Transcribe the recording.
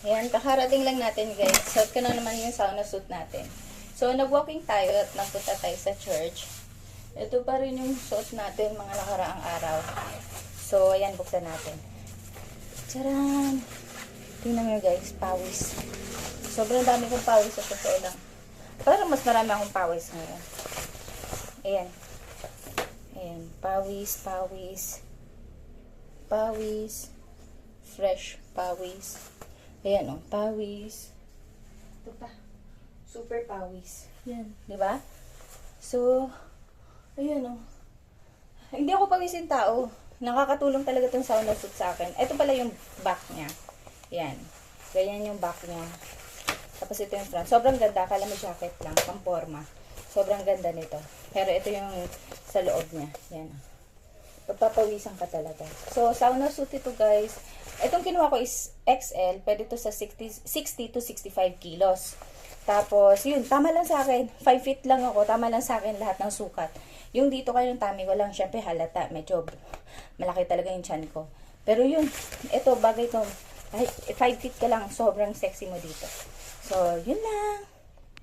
Ayan, kakarating lang natin guys. Suot ko na naman yung sauna suit natin. So, nag-walking tayo at nagpunta tayo sa church. Ito pa rin yung suot natin mga nakaraang araw. So, ayan, buksan natin. Tcharan! Tingnan mo guys, pawis. Sobrang dami kong pawis sa totoo lang. Parang mas marami akong pawis ngayon. Ayan. Ayan, pawis, pawis. Pawis. Fresh pawis. Ayan o, pawis. Ito pa. Super pawis. Yan, di ba? So, ayan o. Hindi ako pawisin tao. Nakakatulong talaga itong sauna suit sa akin. Ito pala yung back niya. Yan. Ganyan yung back niya. Tapos ito yung front. Sobrang ganda. Akala mo jacket lang. Pamporma. Sobrang ganda nito. Pero ito yung sa loob niya. Yan. Pagpapawisan ka talaga. So, sauna suit ito guys. Itong kinuha ko is XL. Pwede to sa 60 to 65 kilos. Tapos, yun. Tama lang sa akin. 5 feet lang ako. Tama lang sa akin lahat ng sukat. Yung dito kayong tummy ko lang. Syempre halata. Medyo malaki talaga yung chan ko. Pero yun. Ito, bagay to. 5 feet ka lang. Sobrang sexy mo dito. So, yun lang.